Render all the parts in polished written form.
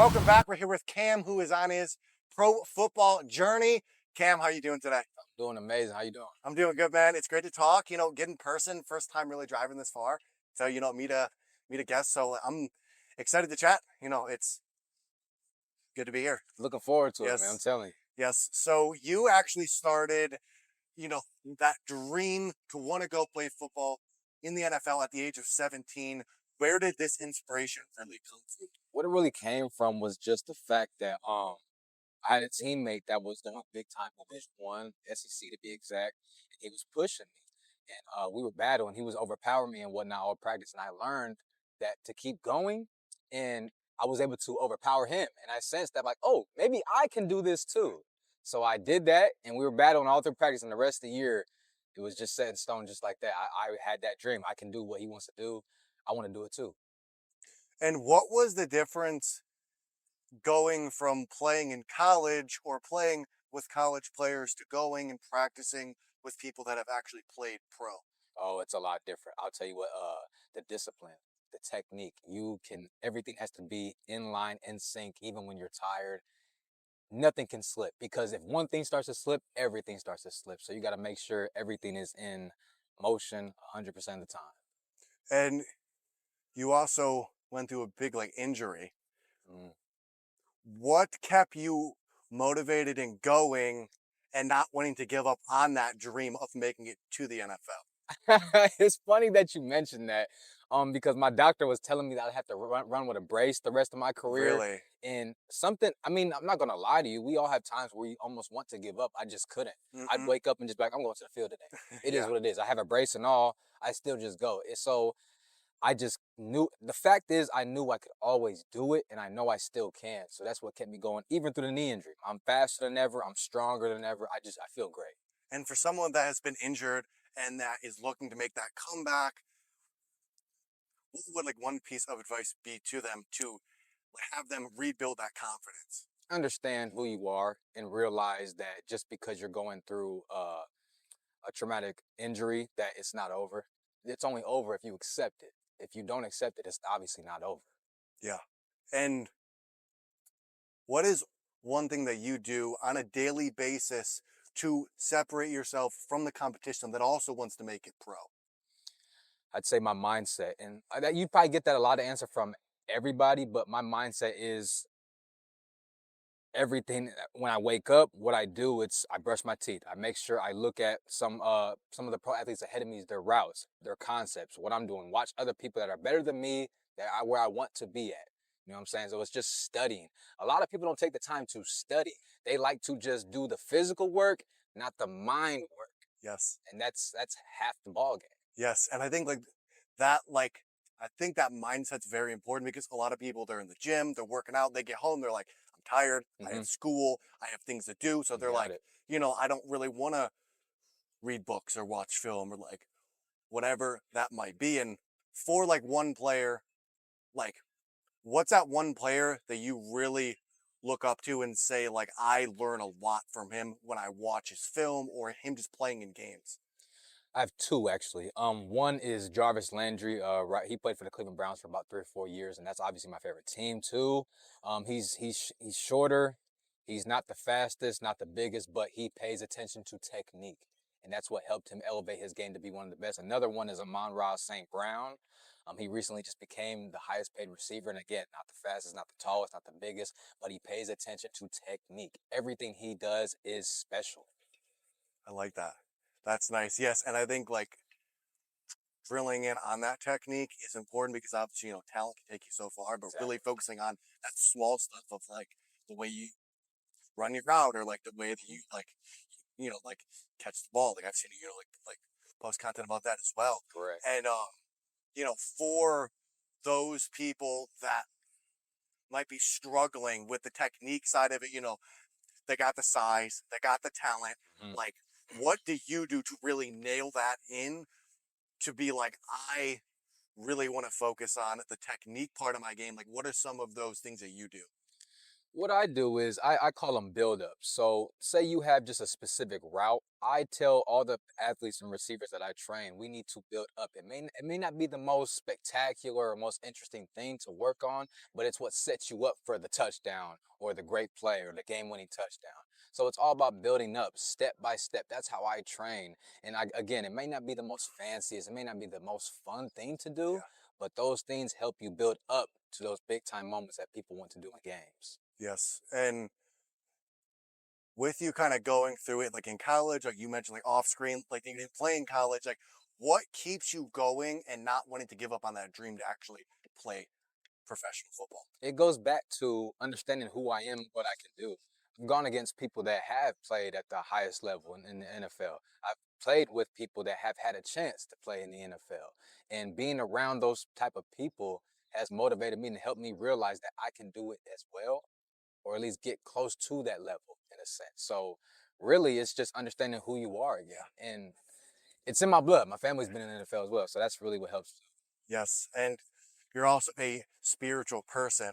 welcome back. We're here with Cam, who is on his pro football journey. Cam, how you doing today? Doing amazing. How you doing? I'm doing good, man. It's great to talk. Get in person. First time really driving this far. So meet a guest. So I'm excited to chat. It's good to be here. Looking forward to it, man. I'm Yes, telling you. yes. So you actually started, that dream to want to go play football in the NFL at the age of 17. Where did this inspiration really come from? What it really came from was just the fact that I had a teammate that was doing big time Division 1, SEC to be exact, and he was pushing me. And we were battling. He was overpowering me and whatnot all practice. And I learned that to keep going, and I was able to overpower him. And I sensed that, like, oh, maybe I can do this too. So I did that, and we were battling all through practice. And the rest of the year, it was just set in stone, just like that. I had that dream. I can do what he wants to do. I want to do it too. And what was the difference going from playing in college or playing with college players to going and practicing with people that have actually played pro? Oh, it's a lot different. I'll tell you what, the discipline, the technique, everything has to be in line, in sync, even when you're tired. Nothing can slip because if one thing starts to slip, everything starts to slip. So you got to make sure everything is in motion 100% of the time. And you also went through a big injury. Mm. What kept you motivated and going and not wanting to give up on that dream of making it to the NFL? It's funny that you mentioned that, because my doctor was telling me that I have to run with a brace the rest of my career. Really? And something, I mean, I'm not gonna lie to you. We all have times where you almost want to give up. I just couldn't. I'd Hmm. wake up and just be like, I'm going to the field today. It is Yeah. what it is. I have a brace and all. I still just go. So I just knew. The fact is, I knew I could always do it, and I know I still can. So that's what kept me going, even through the knee injury. I'm faster than ever. I'm stronger than ever. I feel great. And for someone that has been injured and that is looking to make that comeback, what would one piece of advice be to them to have them rebuild that confidence? Understand who you are and realize that just because you're going through a traumatic injury, that it's not over. It's only over if you accept it. If you don't accept it, it's obviously not over. Yeah. And what is one thing that you do on a daily basis to separate yourself from the competition that also wants to make it pro? I'd say my mindset, and that you probably get that a lot of answer from everybody, but my mindset is everything. When I wake up, what I do, it's I brush my teeth. I make sure I look at some of the pro athletes ahead of me, their routes, their concepts, what I'm doing. Watch other people that are better than me, where I want to be at. You know what I'm saying? So it's just studying. A lot of people don't take the time to study. They like to just do the physical work, not the mind work. Yes. And that's half the ball game. Yes. And I think that I think that mindset's very important because a lot of people, they're in the gym, they're working out, they get home, they're like, I'm tired, I Hmm. have school, I have things to do. So You they're got like, it. I don't really want to read books or watch film or whatever that might be. And for one player, like what's that one player that you really look up to and say I learn a lot from him when I watch his film or him just playing in games? I have two actually. One is Jarvis Landry. Right, he played for the Cleveland Browns for about 3 or 4 years, and that's obviously my favorite team too. He's shorter. He's not the fastest, not the biggest, but he pays attention to technique, and that's what helped him elevate his game to be one of the best. Another one is Amon-Ra St. Brown. He recently just became the highest paid receiver, and again, not the fastest, not the tallest, not the biggest, but he pays attention to technique. Everything he does is special. I like that. That's nice. Yes, and I think drilling in on that technique is important because obviously talent can take you so far, but really Exactly. focusing on that small stuff of the way you run your route or the way that you catch the ball. I've seen post content about that as well. Correct. And for those people that might be struggling with the technique side of it, they got the size, they got the talent. Mhm. Like, what do you do to really nail that in to be I really want to focus on the technique part of my game? What are some of those things that you do? What I do is I call them build-ups. So say you have just a specific route. I tell all the athletes and receivers that I train, we need to build up. It may not be the most spectacular or most interesting thing to work on, but it's what sets you up for the touchdown or the great play or the game-winning touchdown. So it's all about building up step by step. That's how I train. And again, it may not be the most fanciest, it may not be the most fun thing to do, Yeah. but those things help you build up to those big time moments that people want to do in games. Yes. And with you kind of going through it, like in college, like you mentioned, like off screen, like you didn't play in college, like what keeps you going and not wanting to give up on that dream to actually play professional football? It goes back to understanding who I am, what I can do. I've gone against people that have played at the highest level in the NFL. I've played with people that have had a chance to play in the NFL. And being around those type of people has motivated me and helped me realize that I can do it as well, or at least get close to that level in a sense. So really it's just understanding who you are again. Yeah. And it's in my blood. My family's been in the NFL as well. So that's really what helps. Yes. And you're also a spiritual person.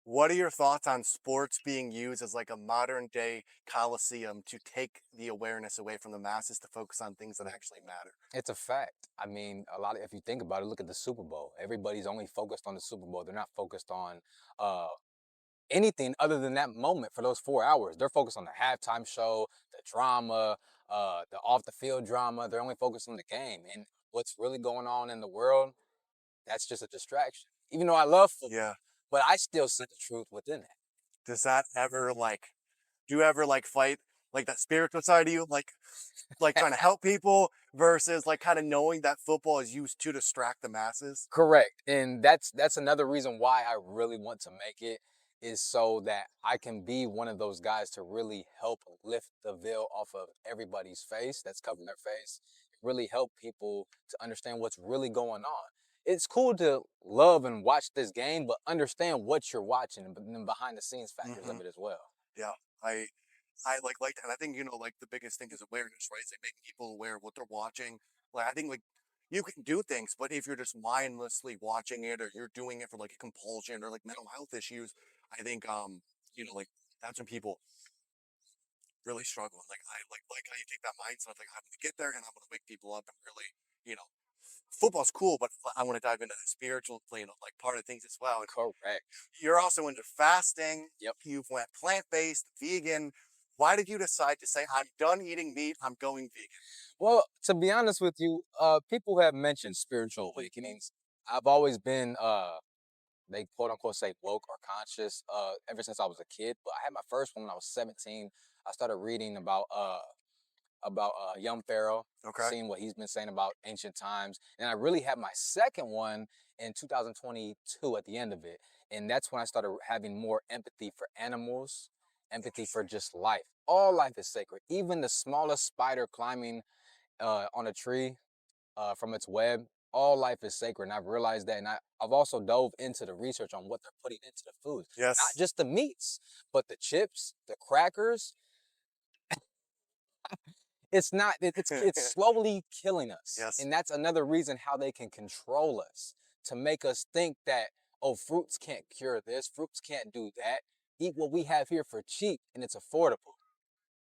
What are your thoughts on sports being used as like a modern day coliseum to take the awareness away from the masses to focus on things that actually matter? It's a fact. I mean, a lot of, if you think about it, look at the Super Bowl. Everybody's only focused on the Super Bowl. They're not focused on uh, anything other than that moment for those 4 hours. They're focused on the halftime show, the drama, the off the field drama. They're only focused on the game. And what's really going on in the world, that's just a distraction. Even though I love Yeah. football, but I still see the truth within it. Does that ever like, do you ever like fight like that spiritual side of you? Like trying to help people versus like kind of knowing that football is used to distract the masses? Correct. And that's another reason why I really want to make it, is so that I can be one of those guys to really help lift the veil off of everybody's face that's covering their face. Really help people to understand what's really going on. It's cool to love and watch this game, but understand what you're watching and the behind the scenes factors Hmm. of it as well. Yeah. I like that. And I think, like the biggest thing is awareness, right? It's like making people aware of what they're watching. Like I think like you can do things, but if you're just mindlessly watching it or you're doing it for like a compulsion or like mental health issues, I think like that's when people really struggle. Like I like how you take that mindset of like I'm gonna get there and I'm gonna wake people up and really, you know, football's cool, but I want to dive into the spiritual plane of like part of things as well. And Correct. you're also into fasting. Yep. You've went plant-based, vegan. Why did you decide to say I'm done eating meat, I'm going vegan? Well, to be honest with you, people have mentioned spiritual awakenings. I've always been they quote unquote say woke or conscious ever since I was a kid. But I had my first one when I was 17. I started reading about young Pharaoh, Okay. seeing what he's been saying about ancient times. And I really had my second one in 2022 at the end of it. And that's when I started having more empathy for animals, empathy for Interesting. just life. All life is sacred. Even the smallest spider climbing on a tree from its web, all life is sacred. And I've realized that. And I've also dove into the research on what they're putting into the foods, not Yes. just the meats, but the chips, the crackers. It's not, it's slowly killing us. Yes. And that's another reason how they can control us, to make us think that, oh, fruits can't cure this, fruits can't do that. Eat what we have here for cheap and it's affordable.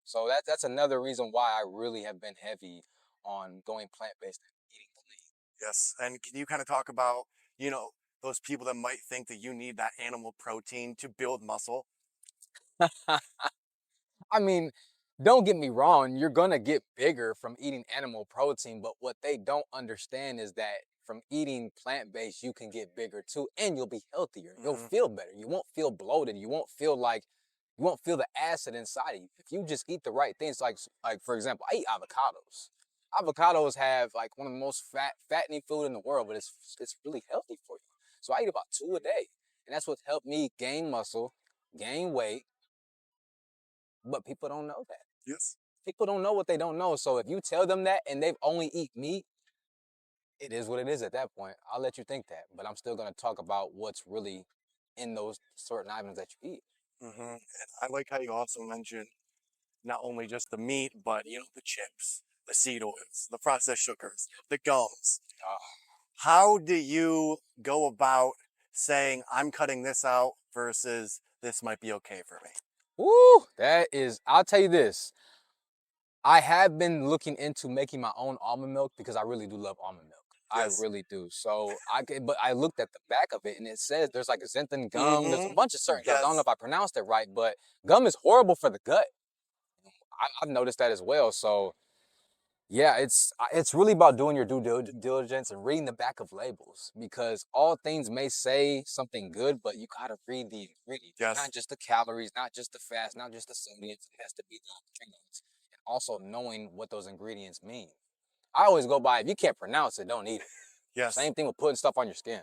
So that's another reason why I really have been heavy on going plant-based and eating Yes. And can you kind of talk about, you know, those people that might think that you need that animal protein to build muscle? clean. I mean, don't get me wrong, you're gonna get bigger from eating animal protein, but what they don't understand is that from eating plant-based, you can get bigger too, and you'll be healthier. You'll Hmm. feel better. You won't feel bloated. You won't feel the acid inside of you. If you just eat the right things, like for example, I eat avocados. Avocados have like one of the most fattening food in the world, but it's really healthy for you. So I eat about two a day, and that's what's helped me gain muscle, gain weight, but people don't know that. Yes. People don't know what they don't know. So if you tell them that and they've only eat meat, it is what it is at that point. I'll let you think that, but I'm still going to talk about what's really in those certain items that you eat. And I like how you also mentioned not only just the meat, but the chips, the seed oils, the processed sugars, the gums. Ah, How do you go about saying I'm cutting this out versus this might be okay for me? Woo! That is, I'll tell you this. I have been looking into making my own almond milk because I really do love almond milk. I Yes. really do. So but I looked at the back of it and it says there's like a xanthan gum. There's a Mm-hmm. bunch of certain gums. I don't know Yes. if I pronounced it right, but gum is horrible for the gut. I've noticed that as well. So yeah, it's really about doing your diligence and reading the back of labels because all things may say something good, but you gotta read the ingredients, Yes. not just the calories, not just the fats, not just the sodium. It has to be the ingredients, and also knowing what those ingredients mean. I always go by if you can't pronounce it, don't eat it. Yes. Same thing with putting stuff on your skin.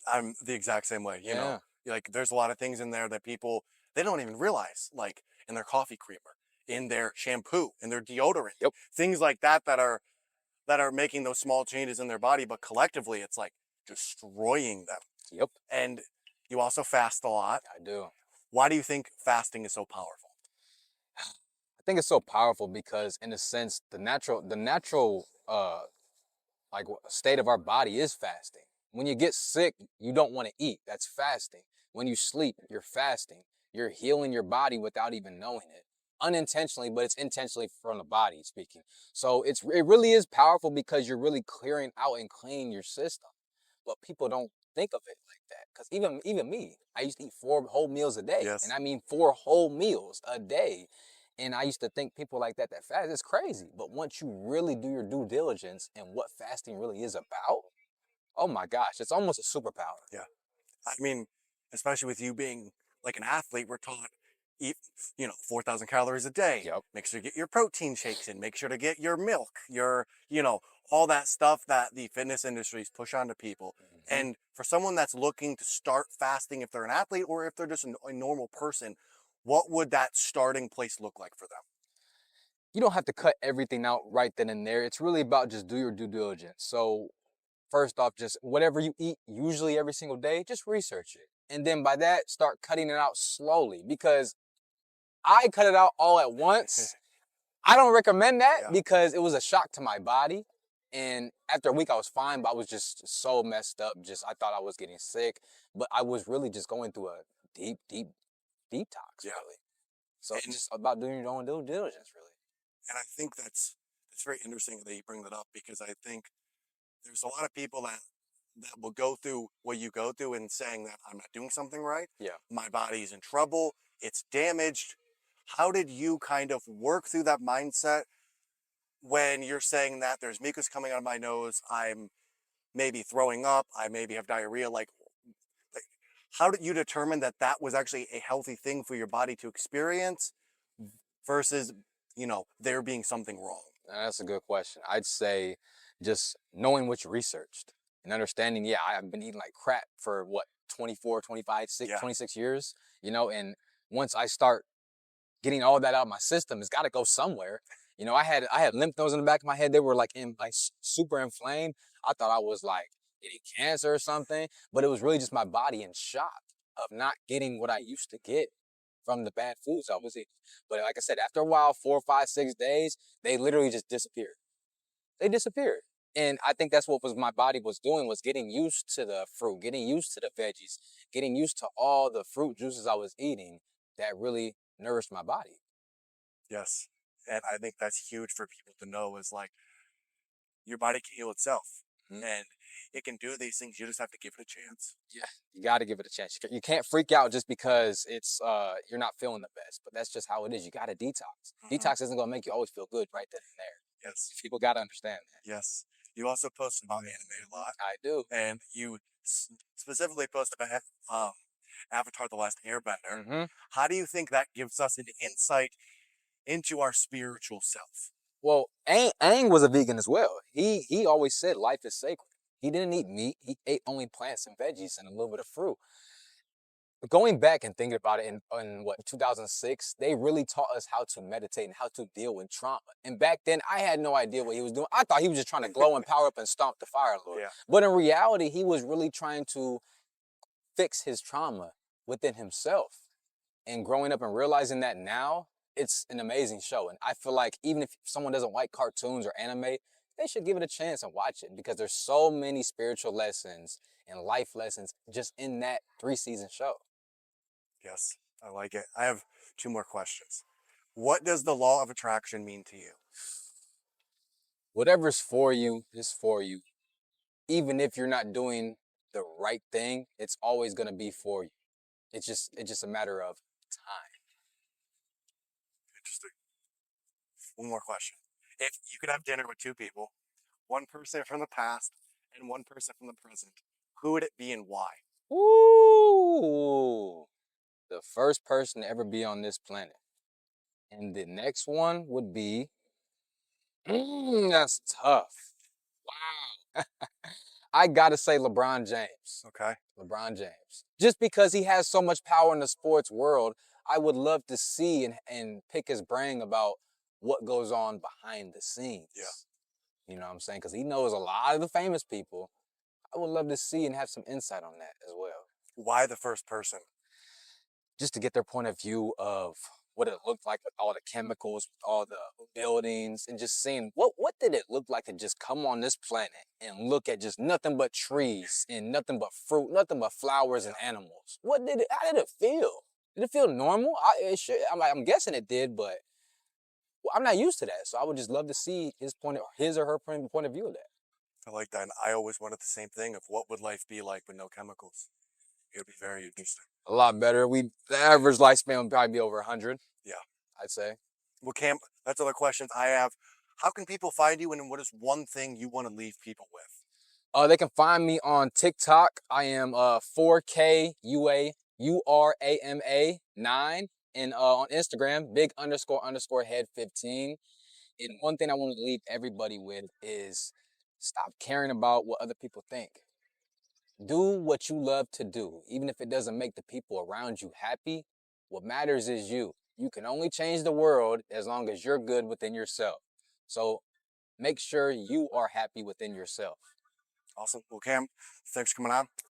I'm the exact same way. Yeah. Like there's a lot of things in there that people they don't even realize, like in their coffee creamer, in their shampoo, in their deodorant, Yep. things like that are making those small changes in their body, but collectively it's like destroying them. Yep. And you also fast a lot. I do. Why do you think fasting is so powerful? I think it's so powerful because, in a sense, the natural state of our body is fasting. When you get sick, you don't want to eat. That's fasting. When you sleep, you're fasting. You're healing your body without even knowing it. Unintentionally, but it's intentionally from the body speaking. So it really is powerful because you're really clearing out and cleaning your system. But people don't think of it like that. Because even me, I used to eat 4 whole meals a day. And Yes. I mean 4 whole meals a day. And I used to think people like that fast is crazy. But once you really do your due diligence and what fasting really is about, oh my gosh, it's almost a superpower. Yeah. I mean, especially with you being like an athlete, we're taught eat, 4,000 calories a day. Yep. Make sure you get your protein shakes in. Make sure to get your milk, all that stuff that the fitness industries push onto people. Hmm. And for someone that's looking to start fasting, if they're an athlete or if they're just a normal person, what would that starting place look like for them? You don't have to cut everything out right then and there. It's really about just do your due diligence. So first off, just whatever you eat, usually every single day, just research it. And then by that, start cutting it out slowly because I cut it out all at once. I don't recommend that Yeah. because it was a shock to my body. And after a week, I was fine, but I was just so messed up. I thought I was getting sick, but I was really just going through a deep, deep detox, Yeah. really. So it's And just about doing your own due diligence, really. and I think that's very interesting that you bring that up because I think there's a lot of people that will go through what you go through and saying that I'm not doing something right. Yeah. My body's in trouble. It's damaged. How did you kind of work through that mindset when you're saying that there's mucus coming out of my nose? I'm maybe throwing up. I maybe have diarrhea. Like, how did you determine that that was actually a healthy thing for your body to experience versus, there being something wrong? That's a good question. I'd say just knowing what you researched and understanding, yeah, I've been eating like crap for what, 24, 25, Yeah. 26 years, and once I start getting all that out of my system, it's got to go somewhere. I had lymph nodes in the back of my head. They were like super inflamed. I thought I was like getting cancer or something, but it was really just my body in shock of not getting what I used to get from the bad foods I was eating. But like I said, after a while, 4, 5, 6 days, they literally just disappeared. They disappeared. And I think that's what was my body was doing was getting used to the fruit, getting used to the veggies, getting used to all the fruit juices I was eating that really nourished my body. Yes. And I think that's huge for people to know is like your body can heal itself Mhm. and it can do these things. You just have to give it a chance. Yeah, you got to give it a chance. You can't freak out just because it's you're not feeling the best. But that's just how it is. You got to detax. Mhm. Detox isn't gonna make you always feel good right then and there. Yes. People got to understand that. Yes. You also post about anime a lot, I do. and you specifically post about Avatar: The Last Airbender. Hmm. How do you think that gives us an insight into our spiritual self? Well, Aang was a vegan as well. He always said life is sacred. He didn't eat meat. He ate only plants and veggies and a little bit of fruit. But going back and thinking about it in what 2006, they really taught us how to meditate and how to deal with trauma. And back then, I had no idea what he was doing. I thought he was just trying to glow and power up and stomp the fire lord. Yeah. But in reality, he was really trying to fix his trauma within himself. And growing up and realizing that now, it's an amazing show. And I feel like even if someone doesn't like cartoons or anime, they should give it a chance and watch it because there's so many spiritual lessons and life lessons just in that 3-season show. Yes. I like it. I have two more questions. What does the law of attraction mean to you? Whatever's for you is for you. Even if you're not doing the right thing, it's always gonna be for you. It's just a matter of time. Interesting. One more question. If you could have dinner with two people, one person from the past and one person from the present, who would it be and why? Ooh, the first person to ever be on this planet. And the next one would be, that's tough. Wow. I gotta say LeBron James. Okay. LeBron James. Just because he has so much power in the sports world, I would love to see and pick his brain about what goes on behind the scenes. Yeah. You know what I'm saying? Because he knows a lot of the famous people. I would love to see and have some insight on that as well. Why the first person? Just to get their point of view of what it looked like with all the chemicals, with all the buildings, and just seeing what did it look like to just come on this planet and look at just nothing but trees and nothing but fruit, nothing but flowers and animals. How did it feel? Did it feel normal? I'm guessing it did, but I'm not used to that. So I would just love to see his or her point of view of that. I like that. And I always wanted the same thing of what would life be like with no chemicals. It would be very interesting. A lot better. The average lifespan would probably be over 100. Yeah. I'd say. Well, Cam, that's all the questions I have. How can people find you, and what is one thing you want to leave people with? They can find me on TikTok. I am 4KUAURAMA9, and on Instagram, big__head15. And one thing I want to leave everybody with is stop caring about what other people think. Do what you love to do, even if it doesn't make the people around you happy. What matters is you. You can only change the world as long as you're good within yourself. So make sure you are happy within yourself. Awesome. Well, Cam, thanks for coming on.